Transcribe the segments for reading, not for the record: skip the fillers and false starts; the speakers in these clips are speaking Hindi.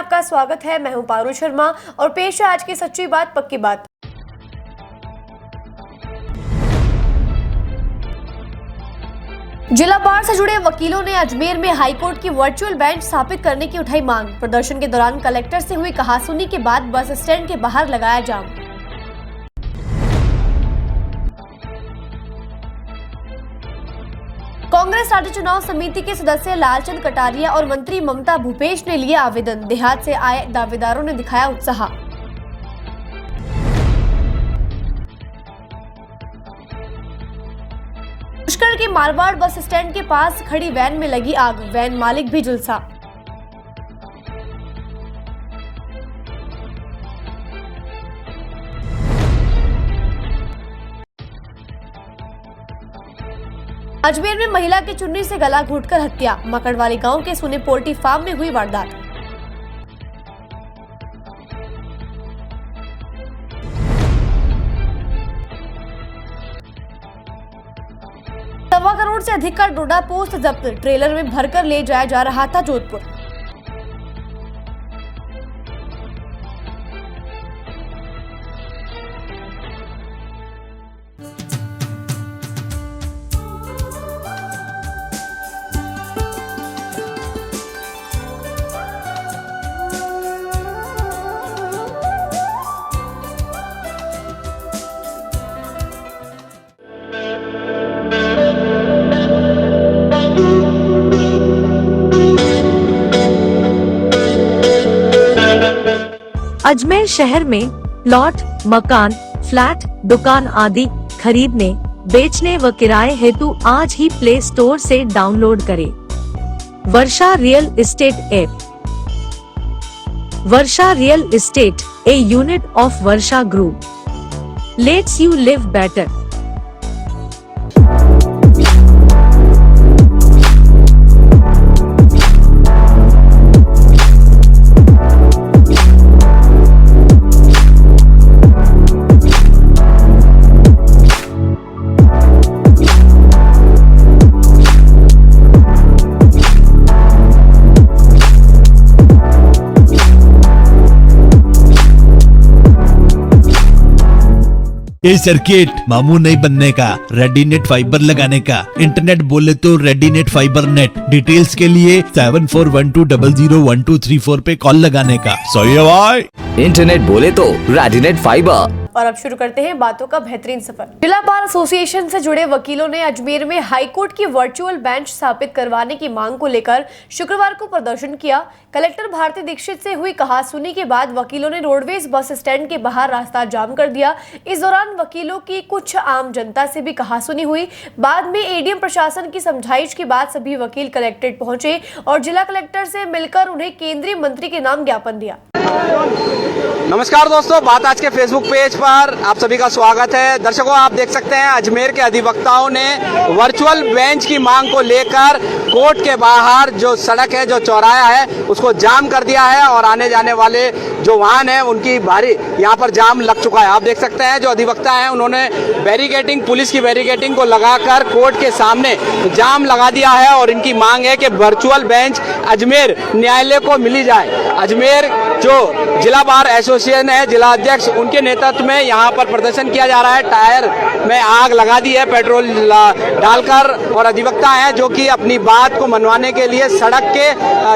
आपका स्वागत है। मैं हूं पारुल शर्मा और पेश है आज की सच्ची बात पक्की बात। जिला बार से जुड़े वकीलों ने अजमेर में हाईकोर्ट की वर्चुअल बेंच स्थापित करने की उठाई मांग। प्रदर्शन के दौरान कलेक्टर से हुई कहासुनी के बाद बस स्टैंड के बाहर लगाया जाम। कांग्रेस राज्य चुनाव समिति के सदस्य लालचंद कटारिया और मंत्री ममता भूपेश ने लिए आवेदन। देहात से आए दावेदारों ने दिखाया उत्साह। पुष्कर के मारवाड़ बस स्टैंड के पास खड़ी वैन में लगी आग, वैन मालिक भी झुलसा। अजमेर में महिला की चुन्नी से गला घोंटकर हत्या। मकड़वाली गांव के सुने पोल्ट्री फार्म में हुई वारदात। सवा करोड़ से अधिक का डोडा पोस्ट जब्त, ट्रेलर में भरकर ले जाया जा रहा था जोधपुर। अजमेर शहर में प्लॉट, मकान, फ्लैट, दुकान आदि खरीदने, बेचने व किराए हेतु आज ही प्ले स्टोर से डाउनलोड करें Varsha real estate app. Varsha real estate, a unit of Varsha group, lets you live better. ये सर्किट मामू नहीं बनने का, रेडीनेट फाइबर लगाने का। इंटरनेट बोले तो रेडीनेट फाइबर नेट। डिटेल्स के लिए 7412001234 पे कॉल लगाने का। सही है भाई। इंटरनेट बोले तो रेडीनेट फाइबर। और अब शुरू करते हैं बातों का बेहतरीन सफर। जिला बार एसोसिएशन से जुड़े वकीलों ने अजमेर में हाईकोर्ट की वर्चुअल बेंच स्थापित करवाने की मांग को लेकर शुक्रवार को प्रदर्शन किया। कलेक्टर भारती दीक्षित से हुई कहासुनी के बाद वकीलों ने रोडवेज बस स्टैंड के बाहर रास्ता जाम कर दिया। इस दौरान वकीलों की कुछ आम जनता से भी कहासुनी हुई। बाद में एडीएम प्रशासन की समझाइश के बाद सभी वकील कलेक्ट्रेट पहुंचे और जिला कलेक्टर से मिलकर उन्हें केंद्रीय मंत्री के नाम ज्ञापन दिया। नमस्कार दोस्तों, बात आज के फेसबुक पेज पर आप सभी का स्वागत है। दर्शकों, आप देख सकते हैं अजमेर के अधिवक्ताओं ने वर्चुअल बेंच की मांग को लेकर कोर्ट के बाहर जो सड़क है, जो चौराहा है, उसको जाम कर दिया है और आने जाने वाले जो वाहन है उनकी भारी यहाँ पर जाम लग चुका है। आप देख सकते हैं जो अधिवक्ता हैं उन्होंने बैरिकेडिंग, पुलिस की बैरिकेडिंग को लगाकर कोर्ट के सामने जाम लगा दिया है और इनकी मांग है कि वर्चुअल बेंच अजमेर न्यायालय को मिली जाए। अजमेर जो जिला बार एसोसिएशन है, जिला अध्यक्ष, उनके नेतृत्व में यहाँ पर प्रदर्शन किया जा रहा है। टायर में आग लगा दी है पेट्रोल डालकर और अधिवक्ता हैं जो कि अपनी बात को मनवाने के लिए सड़क के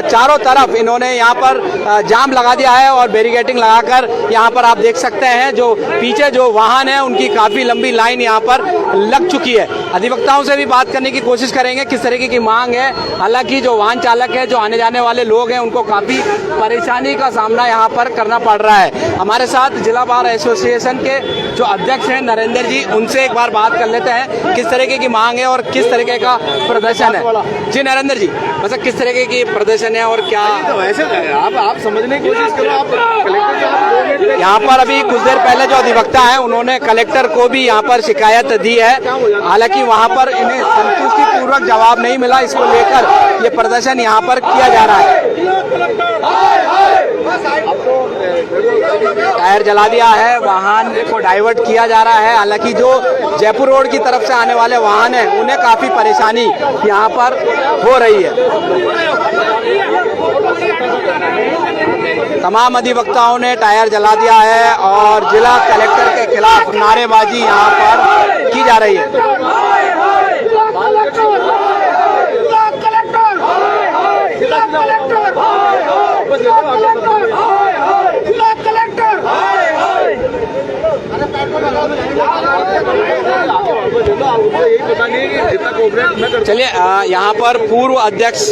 चारों तरफ इन्होंने यहाँ पर जाम लगा दिया है और बैरिकेडिंग लगाकर यहाँ पर आप देख सकते हैं जो पीछे जो वाहन है उनकी काफी लंबी लाइन यहाँ पर लग चुकी है। अधिवक्ताओं से भी बात करने की कोशिश करेंगे किस तरीके की मांग है। हालांकि जो वाहन चालक है, जो आने जाने वाले लोग हैं, उनको काफी परेशानी का सामना यहाँ पर करना पड़ रहा है। हमारे साथ जिला बार एसोसिएशन के जो अध्यक्ष हैं नरेंद्र जी, उनसे एक बार बात कर लेते हैं किस तरीके की मांग है और किस तरीके का प्रदर्शन है। जी नरेंद्र जी, मतलब किस तरीके की प्रदर्शन है और क्या आप समझने की कोशिश करो। आप कलेक्टर यहाँ पर अभी कुछ देर पहले जो अधिवक्ता हैं उन्होंने कलेक्टर को भी यहाँ पर शिकायत दी है। हालांकि वहाँ पर इन्हें संतुष्टि पूर्वक जवाब नहीं मिला। इसको लेकर ये प्रदर्शन यहाँ पर किया जा रहा है। टायर जला दिया है, वाहन को डाइवर्ट किया जा रहा है। हालांकि जो जयपुर रोड की तरफ से आने वाले वाहन हैं उन्हें काफी परेशानी यहाँ पर हो रही है। तमाम अधिवक्ताओं ने टायर जला दिया है और जिला कलेक्टर के खिलाफ नारेबाजी यहाँ पर की जा रही है। चलिए यहाँ पर पूर्व अध्यक्ष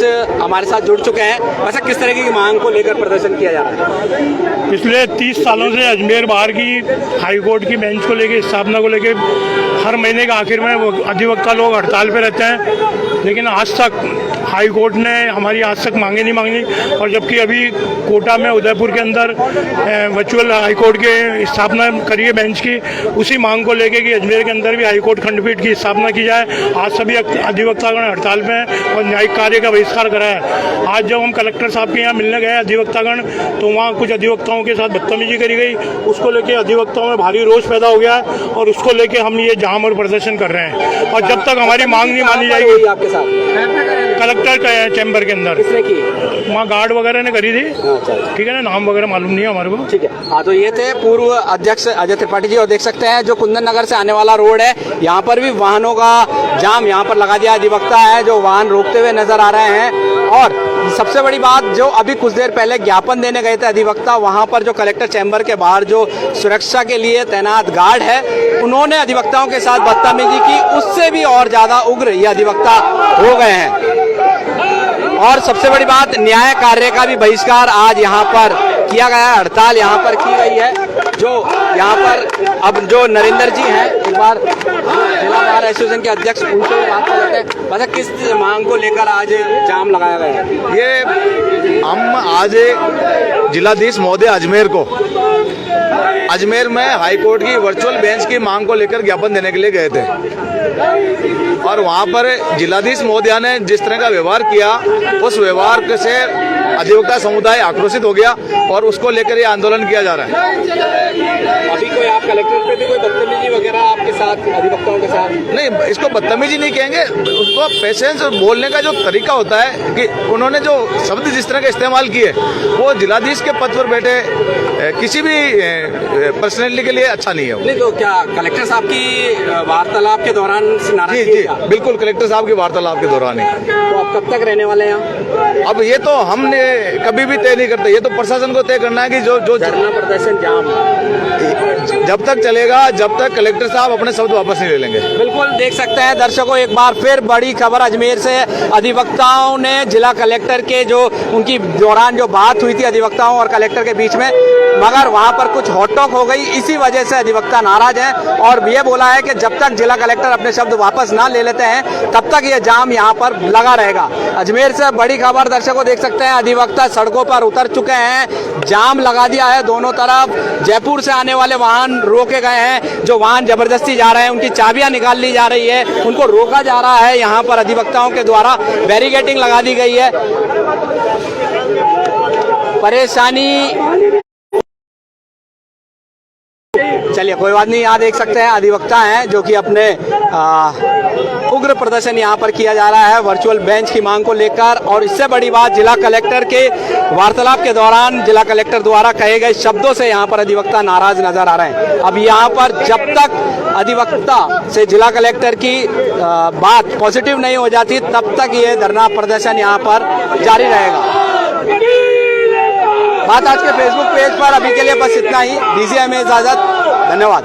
हमारे साथ जुड़ चुके हैं। वैसे किस तरह की मांग को लेकर प्रदर्शन किया जा रहा है? पिछले 30 सालों से अजमेर बार की हाई कोर्ट की बेंच को लेकर, स्थापना को लेकर हर महीने के आखिर में वो अधिवक्ता लोग हड़ताल पे रहते हैं, लेकिन आज तक हाई कोर्ट ने हमारी आज तक मांगे नहीं मांगी। और जबकि अभी कोटा में उदयपुर के अंदर वर्चुअल हाई कोर्ट की स्थापना करी है बेंच की, उसी मांग को लेकर कि अजमेर के अंदर भी हाई कोर्ट खंडपीठ की स्थापना की जाए। आज सभी अधिवक्तागण हड़ताल पे हैं और न्यायिक कार्य का बहिष्कार करा है। आज जब हम कलेक्टर साहब के यहाँ मिलने गए अधिवक्तागण, तो वहाँ कुछ अधिवक्ताओं के साथ बदतमीजी करी गई। उसको लेकर अधिवक्ताओं में भारी रोष पैदा हो गया है और उसको लेकर हम ये जाम और प्रदर्शन कर रहे हैं। और जब तक हमारी मांग नहीं मानी जाएगी, आपके साथ कलेक्टर का चैम्बर के अंदर किसने की? वहाँ गार्ड वगैरह ने करी थी। अच्छा, ठीक है ना, नाम वगैरह मालूम नहीं है हमारे को। ठीक है। हाँ, तो ये थे पूर्व अध्यक्ष अजय त्रिपाठी जी। और देख सकते हैं जो कुंदन नगर से आने वाला रोड है, यहाँ पर भी वाहनों का जाम यहाँ पर लगा दिया। अधिवक्ता है जो वाहन रोकते हुए नजर आ रहे हैं। और सबसे बड़ी बात, जो अभी कुछ देर पहले ज्ञापन देने गए थे अधिवक्ता, वहां पर जो कलेक्टर चैम्बर के बाहर जो सुरक्षा के लिए तैनात गार्ड है, उन्होंने अधिवक्ताओं के साथ बदतमीजी की। उससे भी और ज्यादा उग्र ये अधिवक्ता हो गए हैं। और सबसे बड़ी बात, न्याय कार्य का भी बहिष्कार आज यहाँ पर किया गया है। हड़ताल यहाँ पर की गई है। जो यहाँ पर अब जो नरेंद्र जी हैं, एक बार जिला बार एसोसिएशन के अध्यक्ष, उनसे भी बात कर लेते हैं। वैसे किस मांग को लेकर आज जाम लगाया गया है? ये हम आज जिलाधीश महोदय अजमेर को अजमेर में हाई कोर्ट की वर्चुअल बेंच की मांग को लेकर ज्ञापन देने के लिए गए थे। और वहां पर जिलाधीश महोदय ने जिस तरह का व्यवहार किया, उस व्यवहार से अधिवक्ता समुदाय आक्रोशित हो गया और उसको लेकर ये आंदोलन किया जा रहा है। अभी कोई आप कलेक्टर पे भी कोई बदतमीजी वगैरह आपके साथ, अधिवक्ताओं के साथ? नहीं, इसको बदतमीजी नहीं कहेंगे, उसको पेशेंस और बोलने का जो तरीका होता है कि उन्होंने जो शब्द जिस तरह के इस्तेमाल किए, वो जिलाधीश के पद पर बैठे किसी भी पर्सनैलिटी के लिए अच्छा नहीं है। नहीं, तो क्या कलेक्टर साहब की वार्तालाप के दौरान नाराजगी? जी, बिल्कुल, कलेक्टर साहब की वार्तालाप के दौरान ही। तो आप कब तक रहने वाले हैं? अब ये तो हमने कभी भी तय नहीं करते, ये तो प्रशासन को तय करना है कि जो धरना प्रदर्शन जाम जब तक चलेगा, जब तक कलेक्टर साहब अपने शब्द वापस नहीं ले लेंगे। बिल्कुल देख सकते हैं दर्शकों, एक बार फिर बड़ी खबर अजमेर से। अधिवक्ताओं ने जिला कलेक्टर के जो उनकी दौरान जो बात हुई थी अधिवक्ताओं और कलेक्टर के बीच में, मगर वहां पर कुछ हॉटटॉक हो गई। इसी वजह से अधिवक्ता नाराज हैं और ये बोला है कि जब तक जिला कलेक्टर अपने शब्द वापस ना ले लेते हैं, तब तक ये जाम यहाँ पर लगा रहेगा। अजमेर से बड़ी खबर दर्शकों, देख सकते हैं अधिवक्ता सड़कों पर उतर चुके हैं। जाम लगा दिया है दोनों तरफ। जयपुर से आने वाले वाहन रोके गए हैं। जो वाहन जबरदस्ती जा रहे हैं, उनकी चाबियां निकाल ली जा रही है, उनको रोका जा रहा है। यहाँ पर अधिवक्ताओं के द्वारा बैरिकेडिंग लगा दी गई है। परेशानी, चलिए कोई बात नहीं। यहाँ देख सकते हैं अधिवक्ता हैं जो कि अपने उग्र प्रदर्शन यहाँ पर किया जा रहा है वर्चुअल बेंच की मांग को लेकर। और इससे बड़ी बात, जिला कलेक्टर के वार्तालाप के दौरान जिला कलेक्टर द्वारा कहे गए शब्दों से यहाँ पर अधिवक्ता नाराज नजर आ रहे हैं। अब यहाँ पर जब तक अधिवक्ता से जिला कलेक्टर की बात पॉजिटिव नहीं हो जाती, तब तक ये धरना प्रदर्शन यहाँ पर जारी रहेगा। बात आज के फेसबुक पेज पर अभी के लिए बस इतना ही। दीजिए हमें इजाजत, धन्यवाद।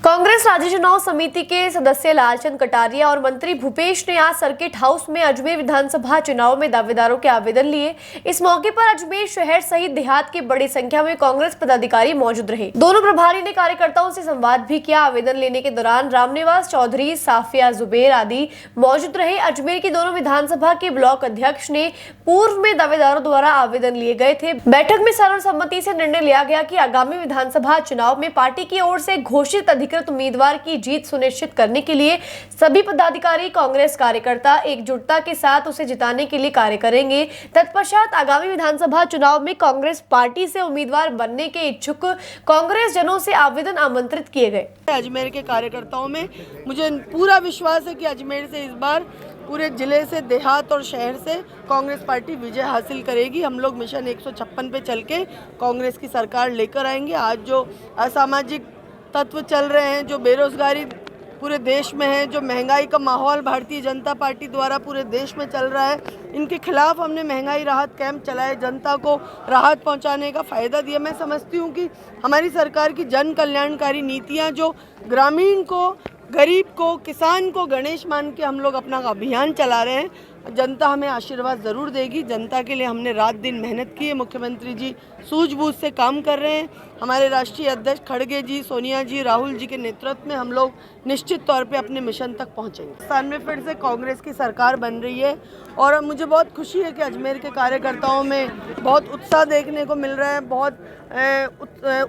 कांग्रेस राज्य चुनाव समिति के सदस्य लालचंद कटारिया और मंत्री भूपेश ने आज सर्किट हाउस में अजमेर विधानसभा चुनाव में दावेदारों के आवेदन लिए। इस मौके पर अजमेर शहर सहित देहात की बड़ी संख्या में कांग्रेस पदाधिकारी मौजूद रहे। दोनों प्रभारी ने कार्यकर्ताओं से संवाद भी किया। आवेदन लेने के दौरान रामनिवास चौधरी, साफिया जुबेर आदि मौजूद रहे। अजमेर की दोनों विधानसभा के ब्लॉक अध्यक्ष ने पूर्व में दावेदारों द्वारा आवेदन लिए गए थे। बैठक में सर्वसम्मति से निर्णय लिया गया कि आगामी विधानसभा चुनाव में पार्टी की ओर से घोषित अधिकृत उम्मीदवार की जीत सुनिश्चित करने के लिए सभी पदाधिकारी, कांग्रेस कार्यकर्ता एकजुटता के साथ उसे जिताने के लिए कार्य करेंगे। तत्पश्चात आगामी विधानसभा चुनाव में कांग्रेस पार्टी से उम्मीदवार बनने के इच्छुक कांग्रेस जनों से आवेदन आमंत्रित किए गए। अजमेर के कार्यकर्ताओं में मुझे पूरा विश्वास है कि अजमेर से इस बार पूरे ज़िले से, देहात और शहर से कांग्रेस पार्टी विजय हासिल करेगी। हम लोग मिशन 156 पे चल के कांग्रेस की सरकार लेकर आएंगे। आज जो असामाजिक तत्व चल रहे हैं, जो बेरोजगारी पूरे देश में है, जो महंगाई का माहौल भारतीय जनता पार्टी द्वारा पूरे देश में चल रहा है, इनके खिलाफ हमने महंगाई राहत कैंप चलाए, जनता को राहत पहुंचाने का फ़ायदा दिया। मैं समझती हूं कि हमारी सरकार की जन कल्याणकारी नीतियां जो ग्रामीण को, गरीब को, किसान को गणेश मान के हम लोग अपना अभियान चला रहे हैं, जनता हमें आशीर्वाद ज़रूर देगी। जनता के लिए हमने रात दिन मेहनत की है। मुख्यमंत्री जी सूझबूझ से काम कर रहे हैं। हमारे राष्ट्रीय अध्यक्ष खड़गे जी, सोनिया जी, राहुल जी के नेतृत्व में हम लोग निश्चित तौर पे अपने मिशन तक पहुंचेंगे। स्थान में फिर से कांग्रेस की सरकार बन रही है और मुझे बहुत खुशी है कि अजमेर के कार्यकर्ताओं में बहुत उत्साह देखने को मिल रहा है। बहुत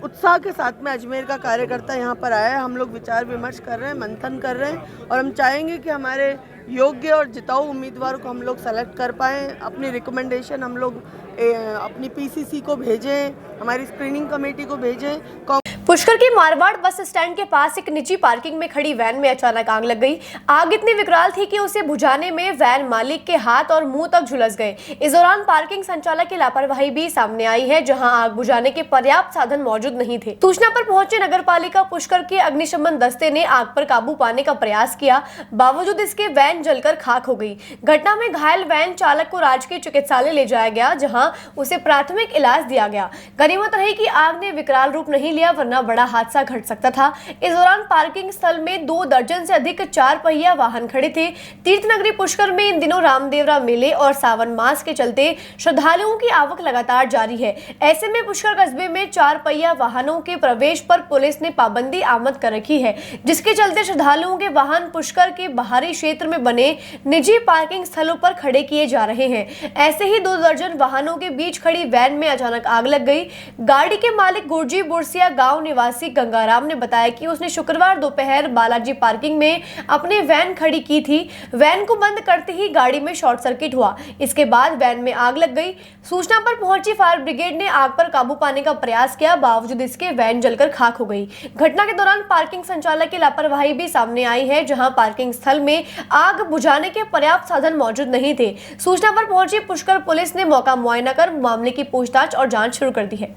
उत्साह के साथ में अजमेर का कार्यकर्ता यहाँ पर आया है। हम लोग विचार विमर्श कर रहे हैं, मंथन कर रहे हैं और हम चाहेंगे कि हमारे योग्य और जिताऊ उम्मीदवार को हम लोग सेलेक्ट कर पाएँ। अपनी रिकमेंडेशन हम लोग अपनी पीसीसी को भेजें, हमारी स्क्रीनिंग कमेटी को भेजें। पुष्कर के मारवाड़ बस स्टैंड के पास एक निजी पार्किंग में खड़ी वैन में अचानक आग लग गई। आग इतनी विकराल थी कि उसे बुझाने में वैन मालिक के हाथ और मुंह तक झुलस गए। इस दौरान पार्किंग संचालक की लापरवाही भी सामने आई है, जहां आग बुझाने के पर्याप्त साधन मौजूद नहीं थे। सूचना पर पहुंचे नगरपालिका पुष्कर के अग्निशमन दस्ते ने आग पर काबू पाने का प्रयास किया, बावजूद इसके वैन जलकर खाक हो गई। घटना में घायल वैन चालक को राजकीय चिकित्सालय ले जाया गया, जहाँ उसे प्राथमिक इलाज दिया गया। गनीमत रही कि आग ने विकराल रूप नहीं लिया, वरना बड़ा हादसा घट सकता था। इस दौरान पार्किंग स्थल में 2 दर्जन से अधिक 4 पहिया वाहन खड़े थे। तीर्थ नगरी पुष्कर में इन दिनों रामदेवरा मेले और सावन मास के चलते श्रद्धालुओं की आवक लगातार जारी है। ऐसे में पुष्कर कस्बे में 4 पहिया वाहनों के प्रवेश पर पुलिस ने पाबंदी आमद कर रखी है, जिसके चलते श्रद्धालुओं के वाहन पुष्कर के बाहरी क्षेत्र में बने निजी पार्किंग स्थलों पर खड़े किए जा रहे हैं। ऐसे ही 2 दर्जन वाहनों के बीच खड़ी वैन में अचानक आग लग गई। गाड़ी के मालिक गुरजी बुरसिया गांव निवासी गंगाराम ने बताया कि उसने शुक्रवार दोपहर बालाजी पार्किंग में अपनी वैन खड़ी की थी। वैन को बंद करते ही गाड़ी में शॉर्ट सर्किट हुआ। इसके बाद वैन में आग लग गई। सूचना पर पहुंची फायर ब्रिगेड ने आग पर काबू पाने का प्रयास किया, बावजूद इसके वैन जलकर खाक हो गई। घटना के दौरान पार्किंग संचालक की लापरवाही भी सामने आई है, जहां पार्किंग स्थल में आग बुझाने के पर्याप्त साधन मौजूद नहीं थे। सूचना पर पहुंची पुष्कर पुलिस ने मौका मुआयना कर मामले की पूछताछ और जांच शुरू कर दी है।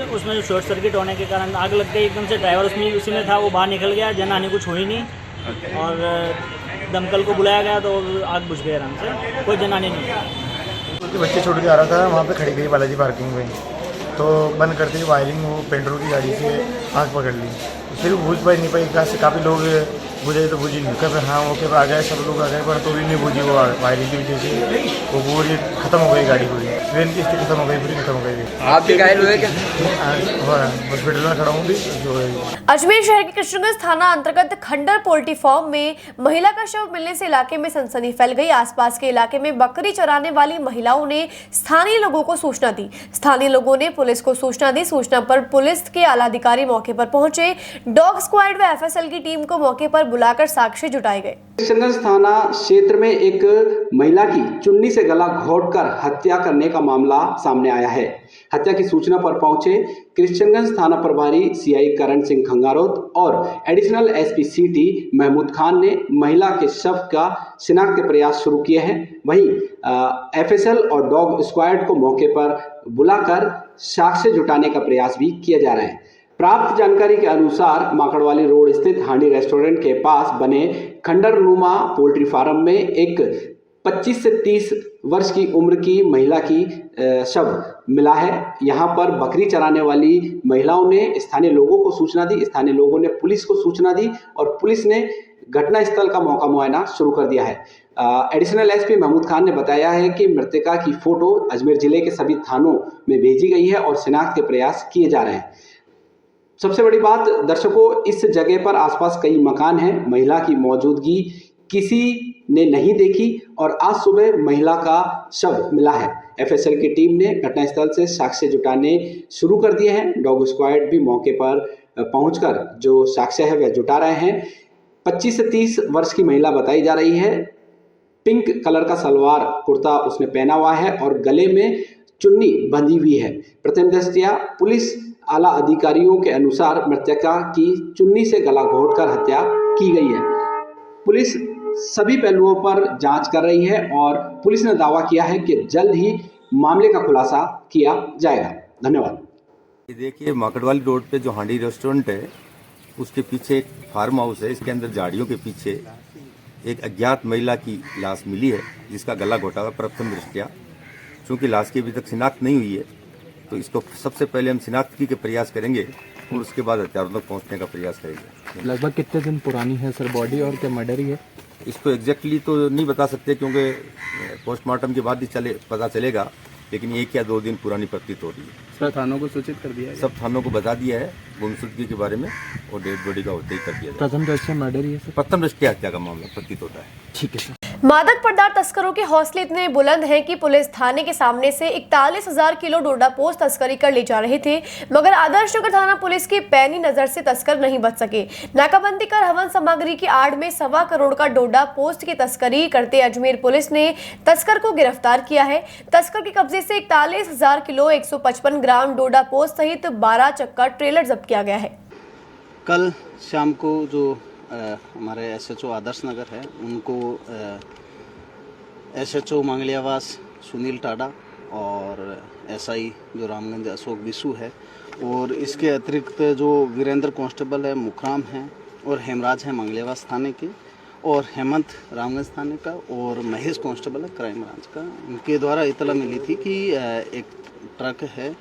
उसमें जो शॉर्ट सर्किट होने के कारण आग लग गई एकदम से। ड्राइवर उसमें उसी में था, वो बाहर निकल गया, जनहानि कुछ हुई नहीं और दमकल को बुलाया गया तो आग बुझ गई आराम से, कोई जनहानि नहीं। क्योंकि बच्चे छोड़ के आ रहा था, वहाँ पे खड़ी गई बालाजी पार्किंग में, तो बंद करते ही वायरिंग वो पेट्रोल की गाड़ी से आग पकड़ ली। फिर बुझ पाई नहीं पाई, काफ़ी लोग बुझे तो बुझी नहीं, कब हाँ ओके आ गए, सब लोग आ गए, पर तो भी नहीं बुझी वो वायरिंग की वजह से वो पूरी खत्म हो गई गाड़ी पूरी। ट्रेन की स्थिति खत्म हो गई, पूरी खत्म हो गई। आप भी घायल हुए क्या? हॉस्पिटल में खड़ा हूँ भी जो है। अजमेर शहर के कृष्णगंज थाना अंतर्गत खंडर पोल्ट्री फार्म में महिला का शव मिलने से इलाके में सनसनी फैल गई। आसपास के इलाके में बकरी चराने वाली महिलाओं ने स्थानीय लोगों को सूचना दी। स्थानीय लोगों ने पुलिस को सूचना दी। सूचना पर पुलिस के आला अधिकारी मौके पर पहुंचे। डॉग स्क्वाड व एफएसएल की टीम को मौके पर बुलाकर साक्ष्य जुटाए गए। कृष्णगंज थाना क्षेत्र में एक महिला की चुन्नी से गला घोंटकर हत्या करने का मामला सामने आया है। हत्या की सूचना पर पहुंचे कृष्णगंज थाना प्रभारी सीआई करण सिंह खंगारोत और additional SP city Mahmood Khan ने महिला के शव का शिनाख्त के प्रयास शुरू किए हैं। वहीं एफएसएल और डॉग स्क्वाड को मौके पर बुलाकर साक्ष्य जुटाने का प्रयास भी किया जा रहा है। प्राप्त जानकारी के अनुसार माकड़वाली रोड स्थित हांडी रेस्टोरेंट के पास बने खंडर नुमा पोल्ट्री फार्म में एक 25 से 30 वर्ष की उम्र की महिला की शव मिला है। यहाँ पर बकरी चराने वाली महिलाओं ने स्थानीय लोगों को सूचना दी। स्थानीय लोगों ने पुलिस को सूचना दी और पुलिस ने घटना स्थल का मौका मुआयना शुरू कर दिया है। एडिशनल एसपी महमूद खान ने बताया है कि मृतका की फोटो अजमेर जिले के सभी थानों में भेजी गई है और शिनाख्त के प्रयास किए जा रहे हैं। सबसे बड़ी बात दर्शकों, इस जगह पर आसपास कई मकान हैं। महिला की मौजूदगी किसी ने नहीं देखी और आज सुबह महिला का शव मिला है। एफएसएल की टीम ने घटनास्थल से साक्ष्य जुटाने शुरू कर दिए हैं। डॉग स्क्वाड भी मौके पर पहुंचकर जो साक्ष्य है वह जुटा रहे हैं। 25 से 30 वर्ष की महिला बताई जा रही है। पिंक कलर का सलवार कुर्ता उसने पहना हुआ है और गले में चुन्नी बंधी हुई है। प्रथम दृष्टया पुलिस आला अधिकारियों के अनुसार मृतका की चुन्नी से गला घोंटकर हत्या की गई है। पुलिस सभी पहलुओं पर जांच कर रही है और पुलिस ने दावा किया है कि जल्द ही मामले का खुलासा किया जाएगा। धन्यवाद। देखिए, माकड़वाली रोड पे जो हांडी रेस्टोरेंट है उसके पीछे एक फार्म हाउस है। इसके अंदर झाड़ियों के पीछे एक अज्ञात महिला की लाश मिली है जिसका गला घोटा हुआ प्रथम दृष्टया। चूँकि लाश की अभी तक शिनाख्त नहीं हुई है तो इसको सबसे पहले हम शिनाख्त के प्रयास करेंगे और उसके बाद हत्यारों तक पहुँचने का प्रयास करेंगे। लगभग कितने दिन पुरानी है सर बॉडी और क्या मर्डर ही है? इसको एग्जैक्टली तो नहीं बता सकते क्योंकि पोस्टमार्टम के बाद ही पता चलेगा, लेकिन 1 या 2 दिन पुरानी प्रतीत हो रही है। सर थानों को सूचित कर दिया है? सब थानों को बता दिया है गुमशुदगी के बारे में और डेड बॉडी का होते ही कर दिया। प्रथम दृष्टया मर्डर ही है सर? प्रथम दृष्टया हत्या का मामला प्रतीत होता है। ठीक है सर। मादक पदार्थ तस्करों के हौसले इतने बुलंद हैं कि पुलिस थाने के सामने से 41,000 किलो डोडा पोस्ट तस्करी कर ले जा रहे थे, मगर आदर्श नगर थाना पुलिस की पैनी नजर से तस्कर नहीं बच सके। नाकाबंदी कर हवन सामग्री की आड़ में 1.25 करोड़ का डोडा पोस्ट की तस्करी करते अजमेर पुलिस ने तस्कर को गिरफ्तार किया है। तस्कर के कब्जे से 41,000 किलो 155 ग्राम डोडा पोस्ट सहित 12 चक्का ट्रेलर जब्त किया गया है। कल शाम को जो हमारे SHO आदर्श नगर है उनको SHO मंगलियावास सुनील टाडा और SI जो रामगंज अशोक बिसू है और इसके अतिरिक्त जो वीरेंद्र कांस्टेबल है मुखराम हैं और हेमराज है मंगलियावास थाने के और हेमंत रामगंज थाने का और महेश कांस्टेबल है क्राइम ब्रांच का, इनके द्वारा इतला मिली थी कि एक ट्रक है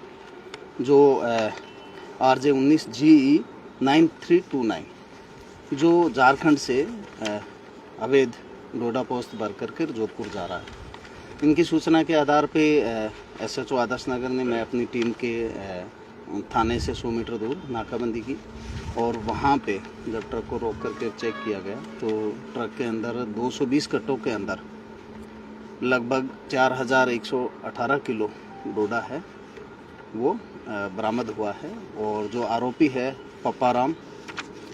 जो RJ 19 GE 9329 जो झारखंड से अवैध डोडा पोस्ट भर करके जोधपुर जा रहा है। इनकी सूचना के आधार पे SHO आदर्श नगर ने मैं अपनी टीम के थाने से 100 मीटर दूर नाकाबंदी की और वहाँ पे जब ट्रक को रोक करके चेक किया गया तो ट्रक के अंदर 220 कट्टों के अंदर लगभग 4,118 किलो डोडा है वो बरामद हुआ है और जो आरोपी है पप्पाराम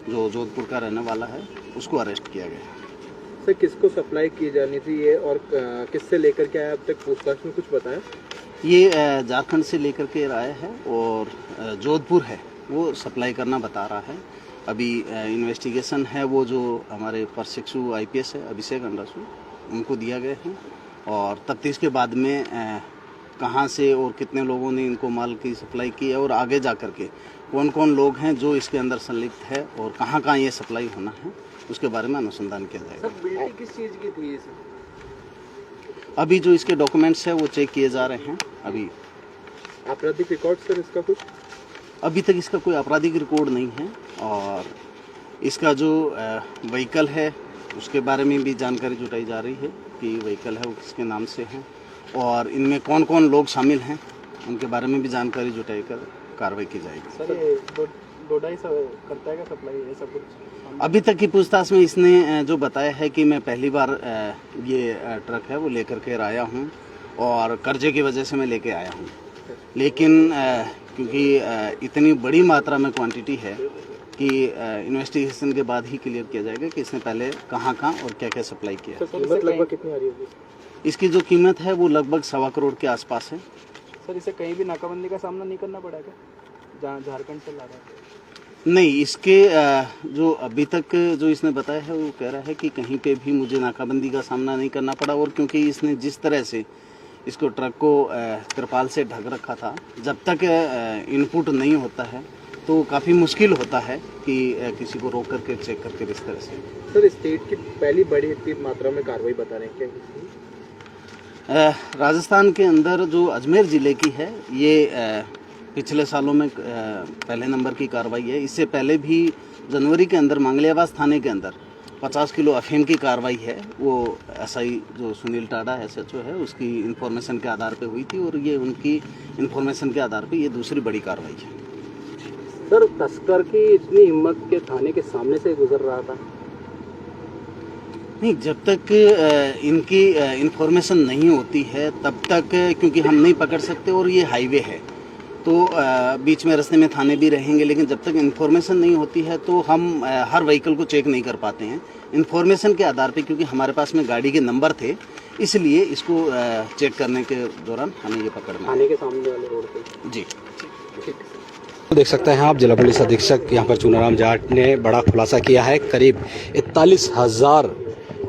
जो जोधपुर का रहने वाला है उसको अरेस्ट किया गया। सर किसको सप्लाई की जानी थी ये और किससे लेकर के आया, अब तक पूछताछ में कुछ बताया? ये झारखंड से लेकर के आया है और जोधपुर है वो सप्लाई करना बता रहा है। अभी इन्वेस्टिगेशन है वो जो हमारे प्रशिक्षु IPS है अभिषेक अंडासु उनको दिया गया है और तफ्तीश के बाद में कहाँ से और कितने लोगों ने इनको माल की सप्लाई की है और आगे जा कर के कौन कौन लोग हैं जो इसके अंदर संलिप्त है और कहाँ कहाँ ये सप्लाई होना है उसके बारे में अनुसंधान किया जाएगा। सर बिल्डिंग किस चीज़ की थी ये? अभी जो इसके डॉक्यूमेंट्स है वो चेक किए जा रहे हैं। अभी आपराधिक रिकॉर्ड सर इसका कुछ? अभी तक इसका कोई आपराधिक रिकॉर्ड नहीं है और इसका जो व्हीकल है उसके बारे में भी जानकारी जुटाई जा रही है कि व्हीकल है वो किसके नाम से है और इनमें कौन कौन लोग शामिल हैं उनके बारे में भी जानकारी जुटाई कर कार्रवाई की जाएगी। सर डोडा ही करता है क्या सप्लाई ये सब कुछ? अभी तक की पूछताछ में इसने जो बताया है कि मैं पहली बार ये ट्रक है वो लेकर के आया हूँ और कर्जे की वजह से मैं लेके आया हूँ, लेकिन क्योंकि इतनी बड़ी मात्रा में क्वांटिटी है कि इन्वेस्टिगेशन के बाद ही क्लियर किया जाएगा कि इसने पहले कहाँ और क्या क्या सप्लाई किया। कीमत लगभग कितनी आ रही होगी? इसकी जो कीमत है वो लगभग 1.25 करोड़ के आसपास है। सर इसे कहीं भी नाकाबंदी का सामना नहीं करना पड़ा क्या जहाँ झारखंड से ला रहा है? नहीं, इसके जो अभी तक जो इसने बताया है वो कह रहा है कि कहीं पे भी मुझे नाकाबंदी का सामना नहीं करना पड़ा और क्योंकि इसने जिस तरह से इसको ट्रक को तिरपाल से ढक रखा था, जब तक इनपुट नहीं होता है तो काफ़ी मुश्किल होता है कि किसी को रोक करके चेक करके इस तरह से। सर स्टेट की पहली बड़ी इतनी मात्रा में कार्रवाई बता रहे हैं क्या? राजस्थान के अंदर जो अजमेर ज़िले की है ये पिछले सालों में पहले नंबर की कार्रवाई है। इससे पहले भी जनवरी के अंदर मंगलियावास थाने के अंदर 50 किलो अफीम की कार्रवाई है वो SI जो सुनील टाडा SHO है उसकी इन्फॉर्मेशन के आधार पे हुई थी और ये उनकी इन्फॉर्मेशन के आधार पे ये दूसरी बड़ी कार्रवाई है। सर तस्कर की इतनी हिम्मत के थाने के सामने से गुजर रहा था? नहीं, जब तक इनकी इन्फॉर्मेशन नहीं होती है तब तक क्योंकि हम नहीं पकड़ सकते और ये हाईवे है तो बीच में रास्ते में थाने भी रहेंगे, लेकिन जब तक इन्फॉर्मेशन नहीं होती है तो हम हर व्हीकल को चेक नहीं कर पाते हैं। इन्फॉर्मेशन के आधार पे, क्योंकि हमारे पास में गाड़ी के नंबर थे, इसलिए इसको चेक करने के दौरान हमें ये पकड़ना। थाने के सामने वाले रोड पे जी देख सकते हैं आप, जिला पुलिस अधीक्षक यहाँ पर चुनाराम जाट ने बड़ा खुलासा किया है। करीब 41,000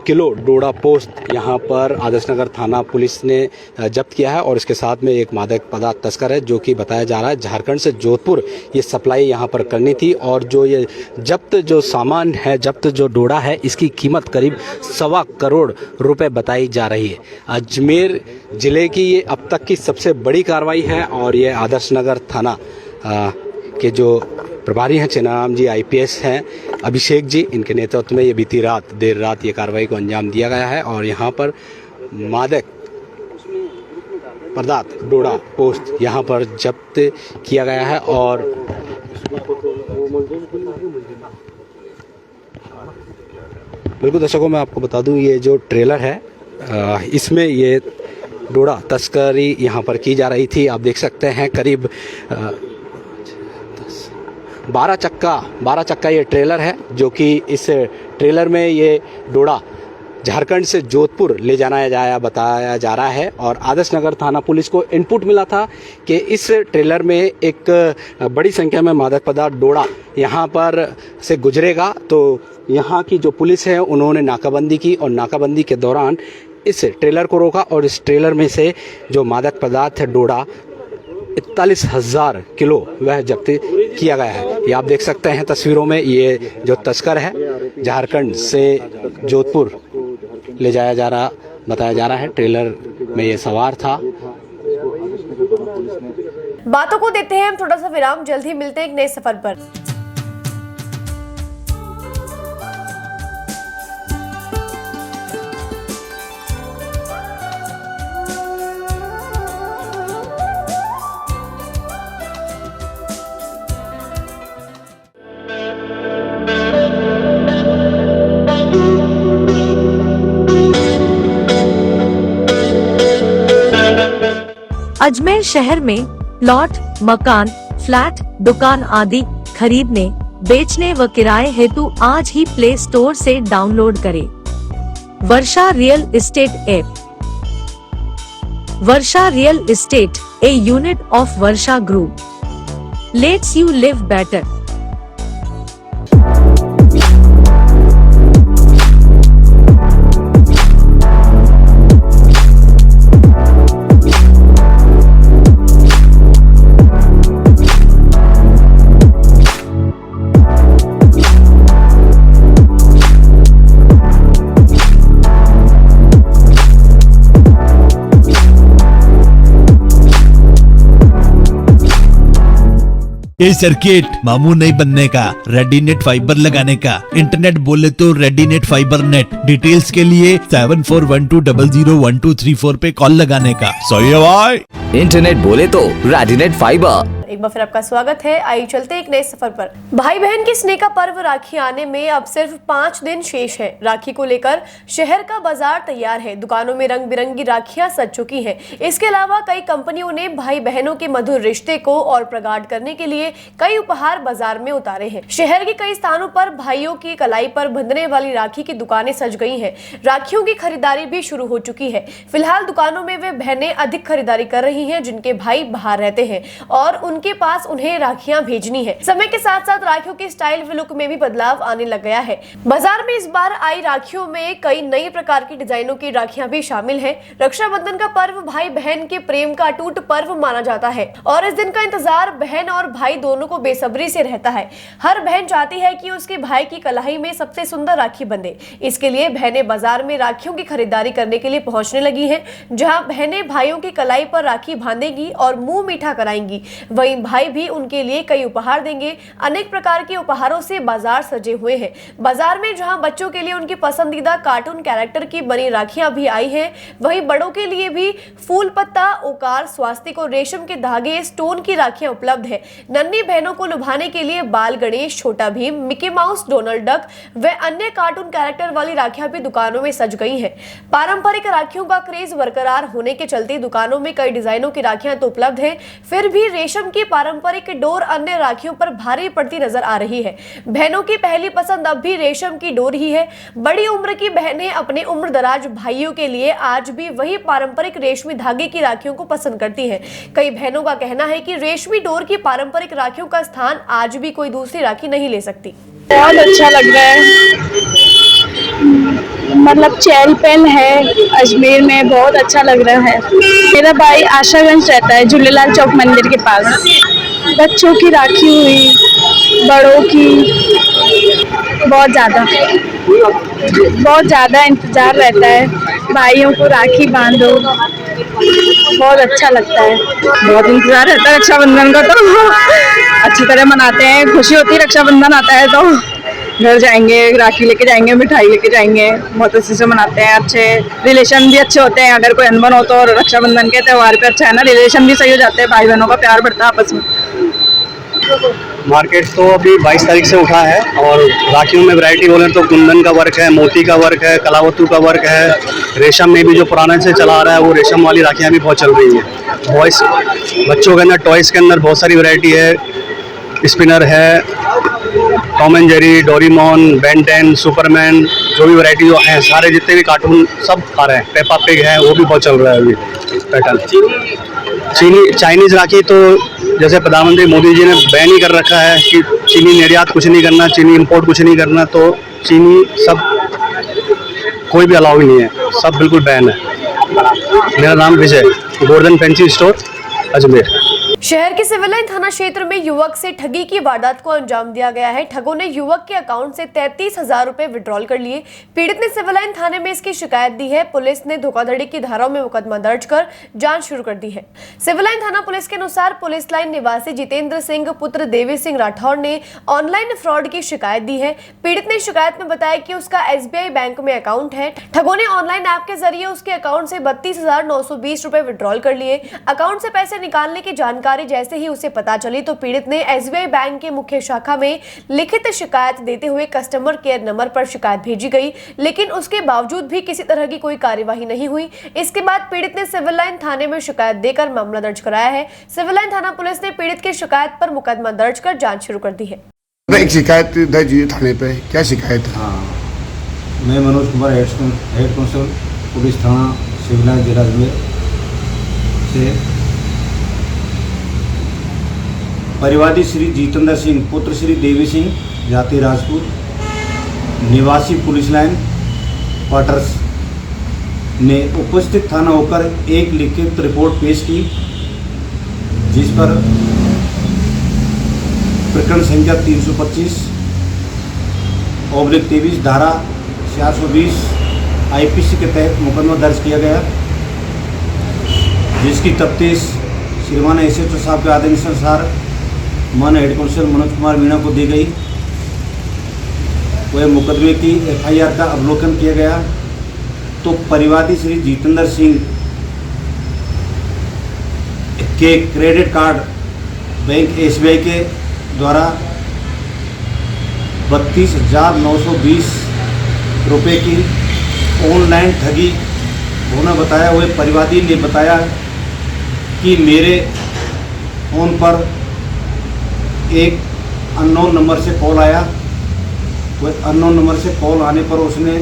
किलो डोडा पोस्त यहाँ पर आदर्श नगर थाना पुलिस ने जब्त किया है और इसके साथ में एक मादक पदार्थ तस्कर है, जो कि बताया जा रहा है झारखंड से जोधपुर ये सप्लाई यहाँ पर करनी थी। और जो ये जब्त जो सामान है, जब्त जो डोडा है, इसकी कीमत करीब 1.25 करोड़ रुपए बताई जा रही है। अजमेर जिले की ये अब तक की सबसे बड़ी कार्रवाई है और ये आदर्श नगर थाना के जो प्रभारी हैं चेनाराम जी IPS हैं, अभिषेक जी, इनके नेतृत्व में ये बीती रात देर रात ये कार्रवाई को अंजाम दिया गया है और यहाँ पर मादक पदार्थ डोडा पोस्त यहाँ पर जब्त किया गया है। और बिल्कुल दर्शकों, मैं आपको बता दूं, ये जो ट्रेलर है इसमें ये डोडा तस्करी यहाँ पर की जा रही थी। आप देख सकते हैं करीब 12 चक्का ये ट्रेलर है, जो कि इस ट्रेलर में ये डोडा झारखंड से जोधपुर ले जाया बताया जा रहा है। और आदर्श नगर थाना पुलिस को इनपुट मिला था कि इस ट्रेलर में एक बड़ी संख्या में मादक पदार्थ डोडा यहाँ पर से गुजरेगा। तो यहाँ की जो पुलिस है उन्होंने नाकाबंदी की और नाकाबंदी के दौरान इस ट्रेलर को रोका और इस ट्रेलर में से जो मादक पदार्थ है डोडा 41,000 किलो वह जब्त किया गया है। ये आप देख सकते हैं तस्वीरों में, ये जो तस्कर है झारखंड से जोधपुर ले जाया बताया जा रहा है। ट्रेलर में ये सवार था। बातों को देते हैं हम थोड़ा सा विराम, जल्द ही मिलते हैं एक नए सफर पर। अजमेर शहर में प्लॉट, मकान, फ्लैट, दुकान आदि खरीदने, बेचने व किराए हेतु आज ही प्ले स्टोर से डाउनलोड करें Varsha real estate app. Varsha real estate, a unit of Varsha group, lets you live better. ये सर्किट मामू नहीं बनने का, रेडीनेट फाइबर लगाने का। इंटरनेट बोले तो रेडीनेट फाइबर नेट। डिटेल्स के लिए 7412001234 पे कॉल लगाने का। सही है भाई। इंटरनेट बोले तो रेडीनेट फाइबर। एक बार फिर आपका स्वागत है। आइए चलते एक नए सफर पर। भाई बहन के स्नेह का पर्व राखी आने में अब सिर्फ 5 दिन शेष है। राखी को लेकर शहर का बाजार तैयार है। दुकानों में रंग बिरंगी राखियां सज चुकी हैं। इसके अलावा कई कंपनियों ने भाई बहनों के मधुर रिश्ते को और प्रगाढ़ करने के लिए कई उपहार बाजार में उतारे हैं। शहर के कई स्थानों पर भाइयों की कलाई पर बंधने वाली राखी की दुकानें सज गई हैं। राखियों की खरीदारी भी शुरू हो चुकी है। फिलहाल दुकानों में वे बहनें अधिक खरीदारी कर रही हैं जिनके भाई बाहर रहते हैं और उनके पास उन्हें राखियां भेजनी है। समय के साथ साथ राखियों के स्टाइल व लुक में भी बदलाव आने लग गया है। बाजार में इस बार आई राखियों में कई नई प्रकार की डिजाइनों की राखियां भी शामिल हैं। रक्षाबंधन का पर्व भाई बहन के प्रेम का अटूट पर्व माना जाता है और इस दिन का इंतजार बहन और भाई दोनों को बेसब्री से रहता है। हर बहन चाहती है कि उसके भाई की कलाई में सबसे सुंदर राखी बंधे। इसके लिए बहनें बाजार में राखियों की खरीदारी करने के लिए पहुंचने लगी हैं, जहां बहनें भाइयों की कलाई पर राखी बांधेंगी और मुंह मीठा कराएंगी। वहीं भाई भी उनके लिए कई उपहार देंगे। अनेक प्रकार के उपहारों से बाजार सजे हुए हैं। बाजार में जहां बच्चों के लिए उनकी पसंदीदा कार्टून कैरेक्टर की बनी राखियां भी आई हैं, वहीं बड़ों के लिए भी फूल पत्ता, ओकार, स्वास्तिक और रेशम के धागे, स्टोन की राखियां उपलब्ध है। नन्ही बहनों को लुभाने के लिए बाल गणेश, छोटा Bhim, Mickey mouse, Donald duck व अन्य कार्टून कैरेक्टर वाली राखियां भी दुकानों में सज गई हैं। पारंपरिक राखियों का क्रेज बरकरार होने के चलते दुकानों में कई डिजाइनों की राखियां तो उपलब्ध है, फिर भी रेशम की पारंपरिक डोर अन्य राखियों पर भारी पड़ती नजर आ रही है। बहनों की पहली पसंद अब भी रेशम की डोर ही है। बड़ी उम्र की बहनें अपने उम्रदराज भाइयों के लिए आज भी वही पारंपरिक रेशमी धागे की राखियों को पसंद करती हैं। कई बहनों का कहना है कि रेशमी डोर की पारंपरिक राखियों का स्थान आज भी कोई दूसरी राखी नहीं ले सकती। बहुत अच्छा लग रहा है, मतलब चहल पहल है अजमेर में, बहुत अच्छा लग रहा है। मेरा भाई आशागंज रहता है, झूलेलाल चौक मंदिर के पास। बच्चों की राखी हुई, बड़ों की, बहुत ज़्यादा इंतज़ार रहता है। भाइयों को राखी बांधो, बहुत अच्छा लगता है। बहुत इंतज़ार रहता है रक्षाबंधन का, तो अच्छी तरह मनाते हैं। खुशी होती है रक्षाबंधन आता है तो घर जाएंगे, राखी लेके जाएंगे, मिठाई लेके जाएंगे। बहुत अच्छे से मनाते हैं, अच्छे रिलेशन भी अच्छे होते हैं। अगर कोई अनबन हो तो और रक्षाबंधन के त्यौहार पे अच्छा है ना, रिलेशन भी सही हो जाते हैं, भाई बहनों का प्यार बढ़ता है आपस में। मार्केट तो अभी 22 तारीख से उठा है और राखियों में वैरायटी बोले तो कुंदन का वर्क है, मोती का वर्क है, कलावतू का वर्क है। रेशम में भी जो पुराने से चला आ रहा है वो रेशम वाली राखियाँ भी बहुत चल रही हैं। बॉयज़ बच्चों के अंदर टॉयज़ के अंदर बहुत सारी वैरायटी है। स्पिनर है, Tom and Jerry, Doraemon, Ben 10, Superman, जो भी वैरायटी जो है, सारे जितने भी कार्टून सब आ रहे हैं। पेपा पिग है, वो भी बहुत चल रहा है अभी पैटर्न। चाइनीज़ राखी तो जैसे प्रधानमंत्री मोदी जी ने बैन ही कर रखा है कि चीनी निर्यात कुछ नहीं करना, चीनी इंपोर्ट कुछ नहीं करना, तो चीनी सब कोई भी अलाउ ही नहीं है, सब बिल्कुल बैन है। मेरा नाम विजय, गोल्डन फैंसी स्टोर अजमेर। शहर के सिविल लाइन थाना क्षेत्र में युवक से ठगी की वारदात को अंजाम दिया गया है। ठगों ने युवक के अकाउंट से 33,000 रुपए विड्रॉल कर लिए। पीड़ित ने सिविल लाइन थाने में इसकी शिकायत दी है। पुलिस ने धोखाधड़ी की धाराओं में मुकदमा दर्ज कर जांच शुरू कर दी है। सिविल लाइन थाना पुलिस के अनुसार पुलिस लाइन निवासी जितेंद्र सिंह पुत्र देवी सिंह राठौर ने ऑनलाइन फ्रॉड की शिकायत दी है। पीड़ित ने शिकायत में बताया कि उसका SBI बैंक में अकाउंट है। ठगों ने ऑनलाइन ऐप के जरिए उसके अकाउंट से 32,920 रुपए विड्रॉल कर लिए। अकाउंट से पैसे निकालने की जानकारी जैसे ही उसे पता चली तो पीड़ित ने SBI बैंक के मुख्य शाखा में लिखित शिकायत देते हुए कस्टमर केयर नंबर पर शिकायत भेजी गई, लेकिन उसके बावजूद भी किसी तरह की कोई कार्यवाही नहीं हुई। इसके बाद पीड़ित ने सिविल लाइन थाने में शिकायत देकर मामला दर्ज कराया है। सिविल लाइन थाना पुलिस ने पीड़ित की शिकायत पर मुकदमा दर्ज कर जांच शुरू कर दी है। एक शिकायत दर्ज हुई थाने पे, क्या शिकायत है? मैं Manoj Kumar, head constable police थाना सिविल लाइन जिला अजमेर से परिवादी श्री जितेंद्र सिंह पुत्र श्री देवी सिंह जाति राजपूत निवासी पुलिस लाइन क्वार्टर्स ने उपस्थित थाना होकर एक लिखित रिपोर्ट पेश की, जिस पर प्रकरण संख्या 325/23 धारा 420 IPC के तहत मुकदमा दर्ज किया गया, जिसकी तफ्तीश श्रीमान SHO साहब के आदेश अनुसार माननीय हेड कांस्टेबल मनोज कुमार मीणा को दी गई। वह मुकदमे की FIR का अवलोकन किया गया तो परिवादी श्री जितेंद्र सिंह के क्रेडिट कार्ड बैंक SBI के द्वारा 32,920 रुपये की ऑनलाइन ठगी होना बताया। वह परिवादी ने बताया कि मेरे फ़ोन पर एक अननोन नंबर से कॉल आया। वह अननोन नंबर से कॉल आने पर उसने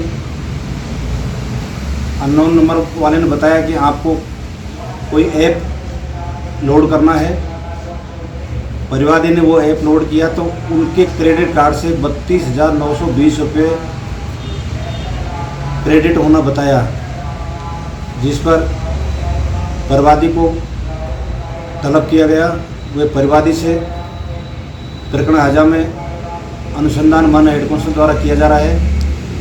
अननोन नंबर वाले ने बताया कि आपको कोई ऐप लोड करना है। परिवादी ने वो ऐप लोड किया तो उनके क्रेडिट कार्ड से 32,920 रुपये क्रेडिट होना बताया, जिस पर परिवादी को तलब किया गया। वह परिवादी से प्रकरण हाजा में अनुसंधान माननीय हेड कांस्टेबल द्वारा किया जा रहा है।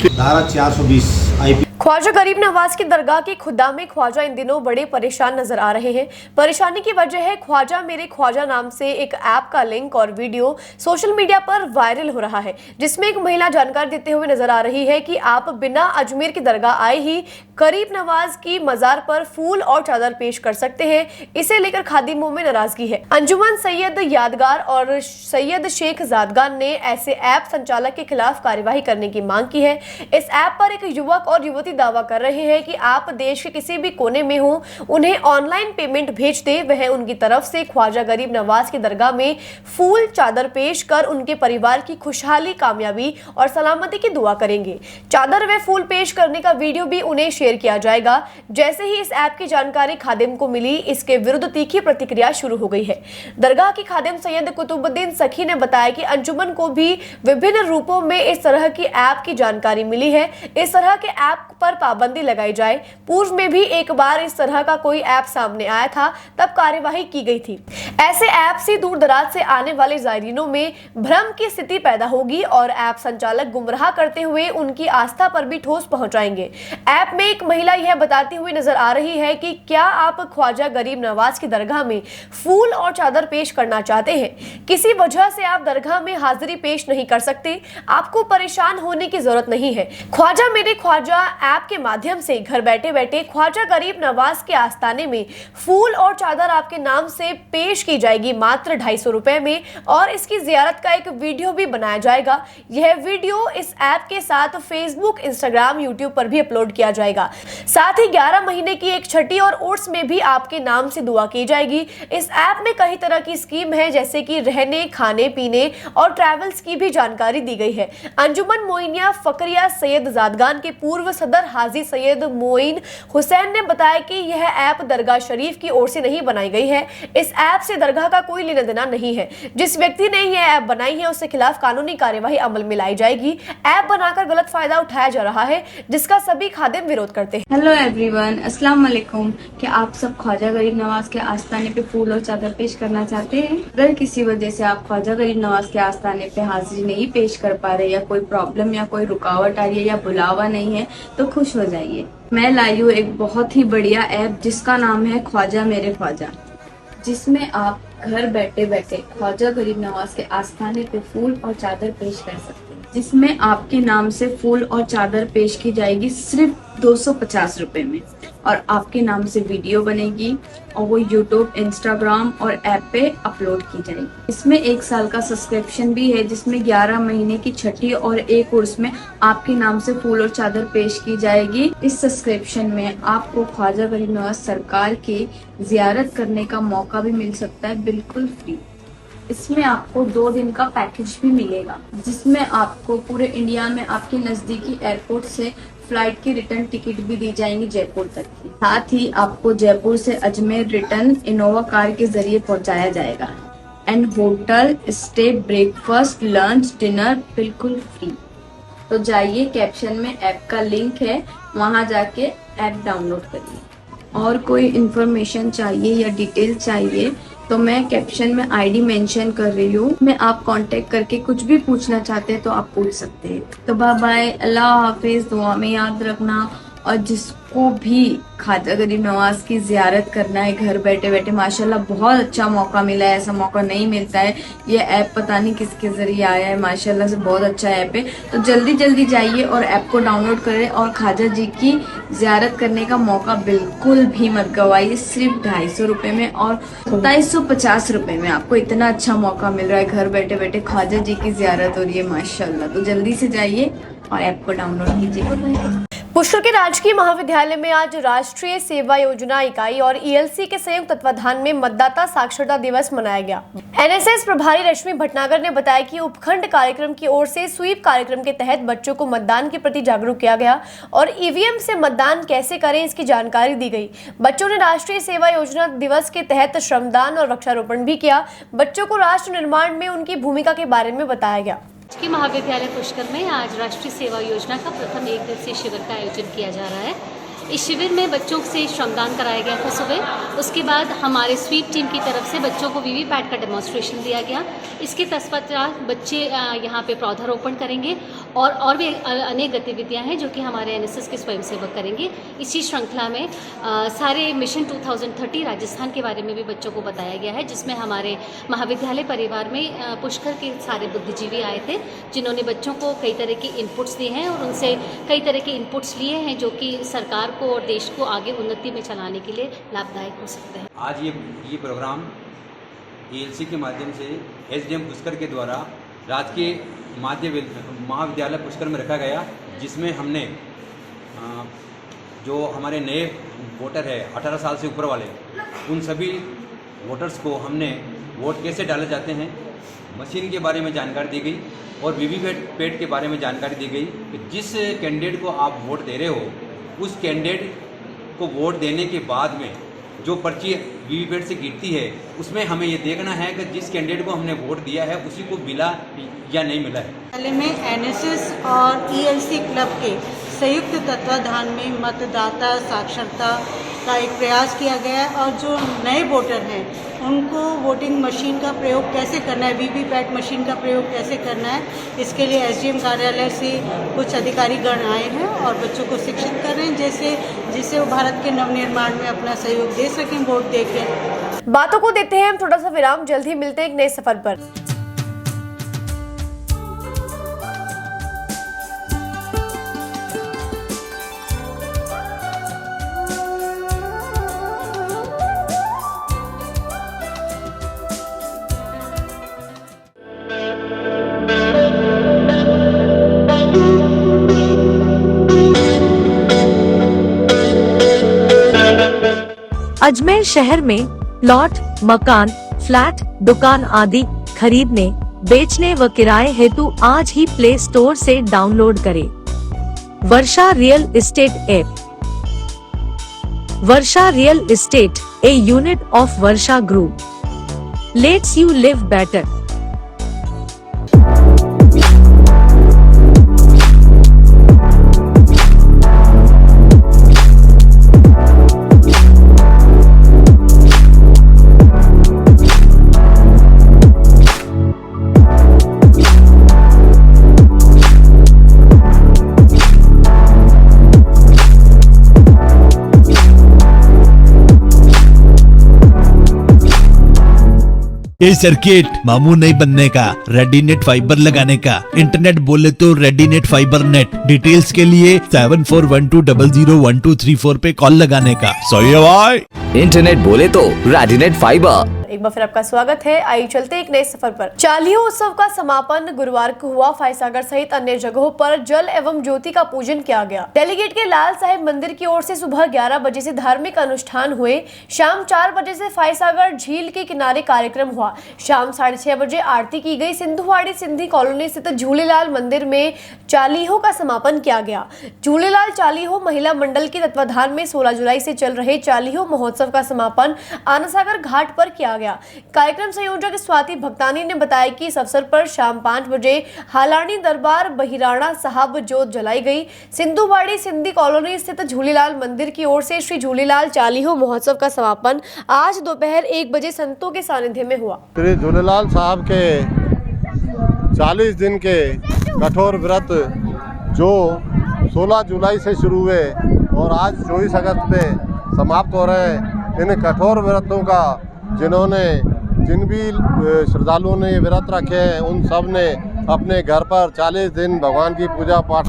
धारा 420 IP। ख्वाजा गरीब नवाज की दरगाह के खुदा में ख्वाजा इन दिनों बड़े परेशान नजर आ रहे हैं। परेशानी की वजह है ख्वाजा मेरे ख्वाजा नाम से एक ऐप का लिंक और वीडियो सोशल मीडिया पर वायरल हो रहा है, जिसमें एक महिला जानकारी देते हुए नजर आ रही है कि आप बिना अजमेर की दरगाह आए ही गरीब नवाज की मजार पर फूल और चादर पेश कर सकते हैं। इसे लेकर खादिमों में नाराजगी है। अंजुमन सैयद यादगार और सैयद शेख जादगान ने ऐसे ऐप संचालक के खिलाफ कार्यवाही करने की मांग की है। इस ऐप पर एक युवक और युवती मोदी दावा कर रहे हैं कि आप देश के किसी भी कोने में हो, उन्हें ऑनलाइन पेमेंट भेज दे, वह उनकी तरफ से ख्वाजा गरीब नवाज की दरगाह में फूल चादर पेश कर उनके परिवार की खुशहाली, कामयाबी और सलामती की दुआ करेंगे। चादर व फूल पेश करने का वीडियो भी उन्हें शेयर किया जाएगा। जैसे ही इस ऐप की जानकारी खादिम को मिली, इसके विरुद्ध तीखी प्रतिक्रिया शुरू हो गई है। दरगाह की खादिम सैयद कुतुबुद्दीन सखी ने बताया कि अंजुमन को भी विभिन्न रूपों में इस तरह की ऐप की जानकारी मिली है। इस तरह के ऐप पर पाबंदी लगाई जाए। पूर्व में भी एक बार इस तरह का कोई ऐप सामने आया था, तब कार्यवाही की गई थी। ऐसे ऐप से दूर दराज से आने वाले जायरीनों में भ्रम की स्थिति पैदा होगी और ऐप संचालक गुमराह करते हुए उनकी आस्था पर भी ठोस पहुंचाएंगे। ऐप में एक महिला यह बताती हुई नजर आ रही है कि क्या आप ख्वाजा गरीब नवाज की दरगाह में फूल और चादर पेश करना चाहते हैं। किसी वजह से आप दरगाह में हाजिरी पेश नहीं कर सकते, आपको परेशान होने की जरूरत नहीं है। ख्वाजा मेरे ख्वाजा ऐप के माध्यम से घर बैठे बैठे ख्वाजा गरीब नवाज के आस्थाने में फूल और चादर आपके नाम से पेश की जाएगी मात्र 250 रुपए में, और इसकी जियारत का एक वीडियो भी बनाया जाएगा। यह वीडियो इस ऐप के साथ फेसबुक, इंस्टाग्राम, यूट्यूब पर भी अपलोड किया जाएगा। साथ ही 11 महीने की एक छठी और उर्स में भी आपके नाम से दुआ की जाएगी। इस ऐप में कई तरह की स्कीम है, जैसे कि रहने, खाने पीने और ट्रैवल्स की भी जानकारी दी गई है। अंजुमन मोइनिया फकरिया सैयद जादगान के पूर्व सदर हाजी सैयद मोइन हुसैन ने बताया कि यह ऐप दरगाह शरीफ की ओर से नहीं बनाई गई है। इस ऐप से दरगाह का कोई लेना देना नहीं है। जिस व्यक्ति ने यह ऐप बनाई है उसके खिलाफ कानूनी कार्यवाही अमल में लाई जाएगी। ऐप बनाकर गलत फायदा उठाया जा रहा है, जिसका सभी खादिम विरोध करते हैं। हेलो एवरीवन, अस्सलाम वालेकुम। क्या आप सब ख्वाजा गरीब नवाज के आस्थाने पे फूल और चादर पेश करना चाहते हैं? अगर किसी वजह से आप ख्वाजा गरीब नवाज के आस्थाने पे हाजिरी नहीं पेश कर पा रहे, या कोई प्रॉब्लम या कोई रुकावट आ रही है या बुलावा नहीं है, तो खुश हो जाइए। मैं लाई हूँ एक बहुत ही बढ़िया ऐप जिसका नाम है ख्वाजा मेरे ख्वाजा, जिसमें आप घर बैठे बैठे ख्वाजा गरीब नवाज के आस्थाने पे फूल और चादर पेश कर सकते हैं, जिसमें आपके नाम से फूल और चादर पेश की जाएगी सिर्फ 250 रुपए में, और आपके नाम से वीडियो बनेगी और वो यूट्यूब, इंस्टाग्राम और ऐप पे अपलोड की जाएगी। इसमें 1 साल का सब्सक्रिप्शन भी है, जिसमें 11 महीने की छठी और एक उर्स में आपके नाम से फूल और चादर पेश की जाएगी। इस सब्सक्रिप्शन में आपको ख्वाजा गरीब नवाज सरकार की जियारत करने का मौका भी मिल सकता है, बिल्कुल फ्री। इसमें आपको 2 दिन का पैकेज भी मिलेगा, जिसमें आपको पूरे इंडिया में आपके नजदीकी एयरपोर्ट से फ्लाइट की रिटर्न टिकट भी दी जाएंगी जयपुर तक की। साथ ही आपको जयपुर से अजमेर रिटर्न इनोवा कार के जरिए पहुंचाया जाएगा, and hotel stay, breakfast, lunch, dinner बिल्कुल फ्री। तो जाइए, कैप्शन में ऐप का लिंक है, वहां जाके ऐप डाउनलोड करिए। और कोई इन्फॉर्मेशन चाहिए या डिटेल चाहिए तो मैं कैप्शन में आईडी मेंशन कर रही हूँ, मैं आप कांटेक्ट करके कुछ भी पूछना चाहते हैं तो आप पूछ सकते हैं। तो बाय बाय, अल्लाह हाफिज, दुआ में याद रखना। और जिसको भी ख्वाजा गरीब नवाज की जियारत करना है घर बैठे बैठे, माशाल्लाह बहुत अच्छा मौका मिला है, ऐसा मौका नहीं मिलता है। ये ऐप पता नहीं किसके जरिए आया है, माशाल्लाह से बहुत अच्छा ऐप है। तो जल्दी जल्दी जाइए और ऐप को डाउनलोड करें और ख्वाजा जी की जियारत करने का मौका बिल्कुल भी मत गवाइए। सिर्फ 250 रुपए में और 250 रुपए में आपको इतना अच्छा मौका मिल रहा है, घर बैठे बैठे ख्वाजा जी की जियारत हो रही है, माशाल्लाह। तो जल्दी से जाइए और ऐप को डाउनलोड कीजिए। पुष्कर के राजकीय महाविद्यालय में आज राष्ट्रीय सेवा योजना इकाई और ईएलसी के संयुक्त तत्वाधान में मतदाता साक्षरता दिवस मनाया गया। एनएसएस प्रभारी रश्मि भटनागर ने बताया कि उपखंड कार्यक्रम की ओर से स्वीप कार्यक्रम के तहत बच्चों को मतदान के प्रति जागरूक किया गया और ईवीएम से मतदान कैसे करें इसकी जानकारी दी गई। बच्चों ने राष्ट्रीय सेवा योजना दिवस के तहत श्रमदान और वृक्षारोपण भी किया। बच्चों को राष्ट्र निर्माण में उनकी भूमिका के बारे में बताया गया। राजकीय महाविद्यालय पुष्कर में आज राष्ट्रीय सेवा योजना का प्रथम 1 दिवसीय शिविर का आयोजन किया जा रहा है। इस शिविर में बच्चों से श्रमदान कराया गया था सुबह। उसके बाद हमारे स्वीप टीम की तरफ से बच्चों को वीवीपैट का डेमोन्स्ट्रेशन दिया गया। इसके तत्पश्चात बच्चे यहाँ पे पौधारोपण करेंगे और भी अनेक गतिविधियाँ हैं जो कि हमारे एनएसएस के स्वयंसेवक करेंगे। इसी श्रृंखला में सारे मिशन 2030 राजस्थान के बारे में भी बच्चों को बताया गया है, जिसमें हमारे महाविद्यालय परिवार में पुष्कर के सारे बुद्धिजीवी आए थे, जिन्होंने बच्चों को कई तरह के इनपुट्स दिए हैं और उनसे कई तरह के इनपुट्स लिए हैं जो कि सरकार को और देश को आगे उन्नति में चलाने के लिए लाभदायक हो सकते हैं। आज ये प्रोग्राम ईएलसी के माध्यम से एसडीएम पुष्कर के द्वारा राजकीय महाविद्यालय पुष्कर में रखा गया, जिसमें हमने जो हमारे नए वोटर है 18 साल से ऊपर वाले, उन सभी वोटर्स को हमने वोट कैसे डाले जाते हैं मशीन के बारे में जानकारी दी गई और वीवीपैट के बारे में जानकारी दी गई कि जिस कैंडिडेट को आप वोट दे रहे हो उस कैंडिडेट को वोट देने के बाद में जो पर्ची वीवीपैट से गिरती है उसमें हमें ये देखना है कि जिस कैंडिडेट को हमने वोट दिया है उसी को मिला या नहीं मिला है। हाल में एनएसएस और ईएलसी क्लब के संयुक्त तत्वाधान में मतदाता साक्षरता का एक प्रयास किया गया है और जो नए वोटर हैं उनको वोटिंग मशीन का प्रयोग कैसे करना है, वीवीपैट मशीन का प्रयोग कैसे करना है, इसके लिए एसडीएम कार्यालय से कुछ अधिकारी गण आए हैं और बच्चों को शिक्षित कर रहे हैं जिससे वो भारत के नवनिर्माण में अपना सहयोग दे सकें वोट देकर। बातों को देते हैं हम थोड़ा सा विराम, जल्द ही मिलते हैं एक नए सफर पर। अजमेर शहर में प्लॉट, मकान, फ्लैट, दुकान आदि खरीदने, बेचने व किराए हेतु आज ही प्ले स्टोर से डाउनलोड करें Varsha real estate app. Varsha real estate, a unit of Varsha group, lets you live better. ये सर्किट मामू नहीं बनने का, रेडीनेट फाइबर लगाने का। इंटरनेट बोले तो रेडीनेट फाइबर नेट। डिटेल्स के लिए 7412001234 पे कॉल लगाने का। सही है भाई। इंटरनेट बोले तो रेडीनेट फाइबर। एक बार फिर आपका स्वागत है। आइए चलते एक नए सफर पर। चालीहो उत्सव का समापन गुरुवार को हुआ। फायसागर सहित अन्य जगहों पर जल एवं ज्योति का पूजन किया गया। डेलीगेट के लाल साहेब मंदिर की ओर से सुबह 11 बजे से धार्मिक अनुष्ठान हुए। शाम 4 बजे से फायसागर झील के किनारे कार्यक्रम हुआ। शाम 6:30 बजे आरती की गई। सिंधुवाड़ी सिंधी कॉलोनी स्थित झूलेलाल मंदिर में चालीहो का समापन किया गया। झूलेलाल चालीहो महिला मंडल के तत्वाधान में 16 जुलाई से चल रहे चालीहो महोत्सव का समापन आनासागर घाट पर किया गया। कार्यक्रम संयोजक स्वाति भक्तानी ने बताया कि इस अवसर पर शाम 5 बजे हालानी दरबार बहिराणा साहब जोत जलाई गई। सिंधुवाड़ी सिंधी कॉलोनी स्थित झूलेलाल मंदिर की ओर से श्री झूलेलाल चालीहो महोत्सव का समापन आज दोपहर 1 बजे संतों के सानिध्य में हुआ। श्री झूलेलाल साहब के 40 दिन के कठोर व्रत जो 16 जुलाई से शुरू हुए और आज 24 अगस्त पे समाप्त हो रहे हैं। इन कठोर व्रतों का जिन भी श्रद्धालुओं ने ये व्रत रखे हैं उन सब ने अपने घर पर 40 दिन भगवान की पूजा पाठ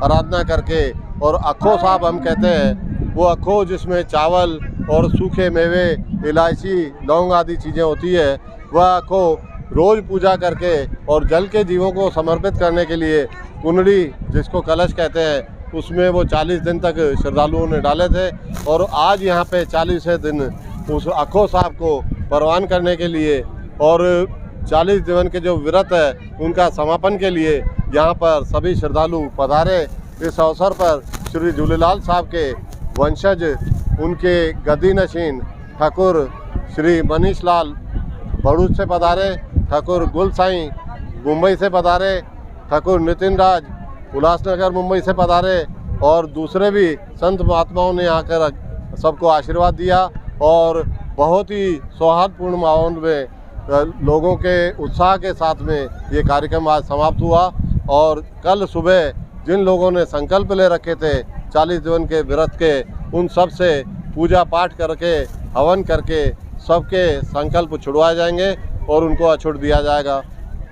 आराधना करके, और अखो साहब हम कहते हैं वो अखो जिसमें चावल और सूखे मेवे, इलायची, लौंग आदि चीज़ें होती है, वह अखो रोज़ पूजा करके और जल के जीवों को समर्पित करने के लिए कुंडली जिसको कलश कहते हैं उसमें वो 40 दिन तक श्रद्धालुओं ने डाले थे। और आज यहाँ पे 40वें दिन उस अखो साहब को परवान करने के लिए और 40 दिन के जो व्रत है उनका समापन के लिए यहाँ पर सभी श्रद्धालु पधारे। इस अवसर पर श्री झूलेलाल साहब के वंशज, उनके गद्दी नशीन ठाकुर श्री मनीष लाल भरूच से पधारे, ठाकुर गुल साईं मुंबई से पधारे, ठाकुर नितिन राज उल्लासनगर मुंबई से पधारे, और दूसरे भी संत महात्माओं ने आकर सबको आशीर्वाद दिया। और बहुत ही सौहार्दपूर्ण माहौल में लोगों के उत्साह के साथ में ये कार्यक्रम आज समाप्त हुआ। और कल सुबह जिन लोगों ने संकल्प ले रखे थे 40 दिन के व्रत के, उन सब से पूजा पाठ करके हवन करके सबके संकल्प छुड़वाए जाएंगे और उनको अछूट दिया जाएगा।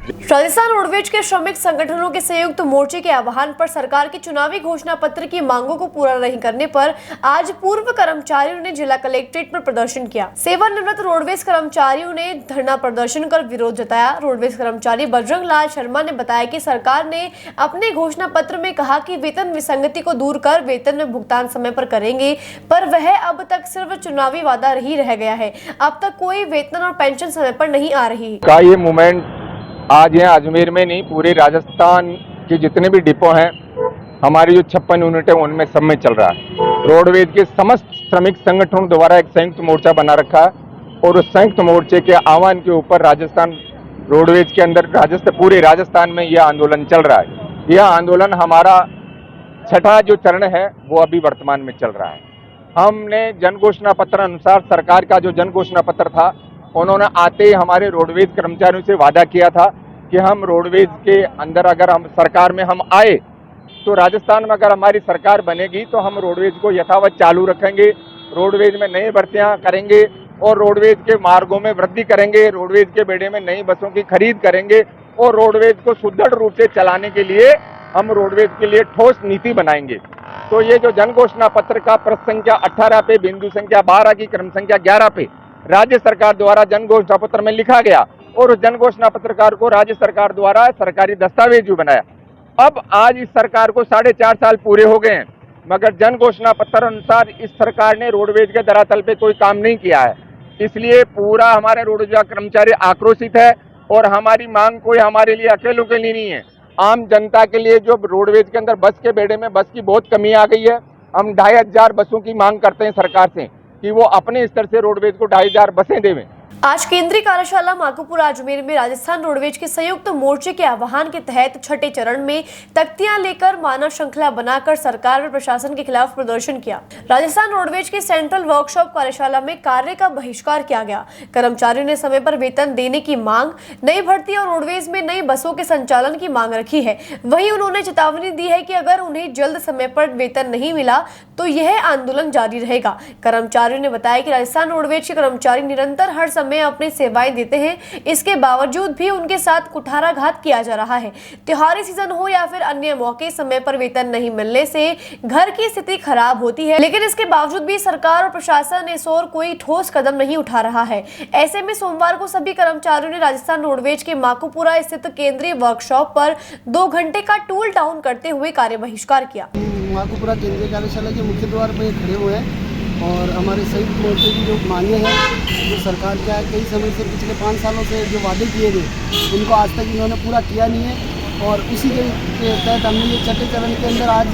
राजस्थान रोडवेज के श्रमिक संगठनों के संयुक्त मोर्चे के आह्वान पर सरकार के चुनावी घोषणा पत्र की मांगों को पूरा नहीं करने पर आज पूर्व कर्मचारियों ने जिला कलेक्ट्रेट पर प्रदर्शन किया। सेवानिवृत्त रोडवेज कर्मचारियों ने धरना प्रदर्शन कर विरोध जताया। रोडवेज कर्मचारी बजरंग लाल शर्मा ने बताया कि सरकार ने अपने घोषणा पत्र में कहा कि वेतन विसंगति को दूर कर वेतन में भुगतान समय पर करेंगे, पर वह अब तक सिर्फ चुनावी वादा ही रह गया है। अब तक कोई वेतन और पेंशन समय पर नहीं आ रही का ये मूवमेंट आज यहाँ अजमेर में नहीं, पूरे राजस्थान के जितने भी डिपो हैं, हमारी जो 56 यूनिट है उनमें सब में चल रहा है। रोडवेज के समस्त श्रमिक संगठनों द्वारा एक संयुक्त मोर्चा बना रखा है और उस संयुक्त मोर्चे के आह्वान के ऊपर राजस्थान रोडवेज के अंदर पूरे राजस्थान में यह आंदोलन चल रहा है। यह आंदोलन हमारा छठा जो चरण है वो अभी वर्तमान में चल रहा है। हमने जन घोषणा पत्र अनुसार सरकार का जो जन घोषणा पत्र था, उन्होंने आते ही हमारे रोडवेज कर्मचारियों से वादा किया था कि हम रोडवेज के अंदर अगर हम सरकार में हम आए तो राजस्थान में अगर हमारी सरकार बनेगी तो हम रोडवेज को यथावत चालू रखेंगे, रोडवेज में नई भर्तियां करेंगे और रोडवेज के मार्गों में वृद्धि करेंगे, रोडवेज के बेड़े में नई बसों की खरीद करेंगे और रोडवेज को सुदृढ़ रूप से चलाने के लिए हम रोडवेज के लिए ठोस नीति बनाएंगे। तो ये जो जन घोषणा पत्र का प्रश्न संख्या 18 पे बिंदु संख्या 12 की क्रम संख्या 11 पे राज्य सरकार द्वारा जन घोषणा पत्र में लिखा गया और उस जन घोषणा पत्रकार को राज्य सरकार द्वारा सरकारी दस्तावेज भी बनाया। अब आज इस सरकार को 4.5 साल पूरे हो गए हैं, मगर जन घोषणा पत्र अनुसार इस सरकार ने रोडवेज के धरातल पे कोई काम नहीं किया है। इसलिए पूरा हमारे रोडवेज कर्मचारी आक्रोशित है और हमारी मांग कोई हमारे लिए अकेलों के लिए नहीं है, आम जनता के लिए। जो रोडवेज के अंदर बस के बेड़े में बस की बहुत कमी आ गई है। हम 2500 बसों की मांग करते हैं सरकार से कि वो अपने स्तर से रोडवेज को 2500 बसें देवें। आज केंद्रीय कार्यशाला माकूपुर अजमेर में राजस्थान रोडवेज के संयुक्त मोर्चे के आह्वान के तहत छठे चरण में तख्तियां लेकर मानव श्रृंखला बनाकर सरकार और प्रशासन के खिलाफ प्रदर्शन किया। राजस्थान रोडवेज के सेंट्रल वर्कशॉप कार्यशाला में कार्य का बहिष्कार किया गया। कर्मचारियों ने समय पर वेतन देने की मांग, नई भर्ती और रोडवेज में नई बसों के संचालन की मांग रखी है। वहीं उन्होंने चेतावनी दी है कि अगर उन्हें जल्द समय पर वेतन नहीं मिला तो यह आंदोलन जारी रहेगा। कर्मचारियों ने बताया कि राजस्थान रोडवेज के कर्मचारी निरंतर हर समय अपनी सेवाएं देते हैं, इसके बावजूद भी उनके साथ कुठाराघात किया जा रहा है। त्योहारी सीजन हो या फिर अन्य मौके, समय पर वेतन नहीं मिलने से घर की स्थिति खराब होती है, लेकिन इसके बावजूद भी सरकार और प्रशासन इस ओर कोई ठोस कदम नहीं उठा रहा है। ऐसे में सोमवार को सभी कर्मचारियों ने राजस्थान रोडवेज के माकूपुरा स्थित केंद्रीय वर्कशॉप पर 2 घंटे का टूल डाउन करते हुए कार्य बहिष्कार किया। माकूपुरा केंद्रीय कार्यशाला के मुख्य द्वार पर खड़े हुए हैं और हमारे संयुक्त मोर्चे की जो मांगे हैं, जो सरकार क्या कई समय से पिछले 5 सालों से जो वादे किए थे उनको आज तक इन्होंने पूरा किया नहीं है और उसी के तहत हमने ये छठे चरण के अंदर आज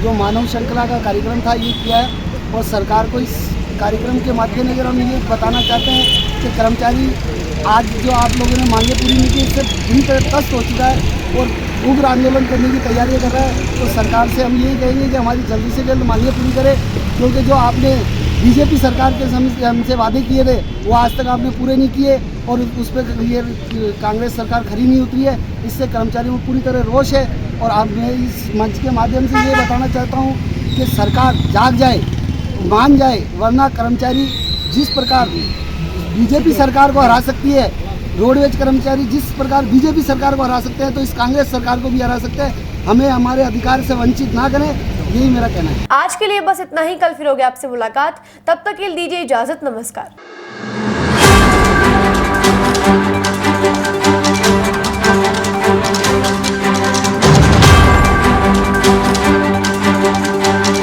जो मानव श्रृंखला का कार्यक्रम था ये किया है। और सरकार को इस कार्यक्रम के मद्देनजर हम ये बताना चाहते हैं कि कर्मचारी आज जो आप लोगों ने मांगे पूरी नहीं की, इससे पूरी तरह त्रस्त हो चुका है और उग्र आंदोलन करने की तैयारियां कर रहा है। तो सरकार से हम यही कहेंगे कि हमारी जल्दी से जल्द मांगे पूरी करें, क्योंकि जो आपने बीजेपी सरकार के हमसे वादे किए थे वो आज तक आपने पूरे नहीं किए और उस पर ये कांग्रेस सरकार खरी नहीं उतरी है। इससे कर्मचारियों को पूरी तरह रोष है और अब मैं इस मंच के माध्यम से ये बताना चाहता हूँ कि सरकार जाग जाए, मान जाए, वरना कर्मचारी जिस प्रकार बीजेपी सरकार को हरा सकती है, रोडवेज कर्मचारी जिस प्रकार बीजेपी सरकार को हरा सकते हैं तो इस कांग्रेस सरकार को भी हरा सकते हैं। हमें हमारे अधिकार से वंचित ना करें, यही मेरा कहना है। आज के लिए बस इतना ही। कल फिर होगी आपसे मुलाकात, तब तक के लिए दीजिए इजाजत। नमस्कार।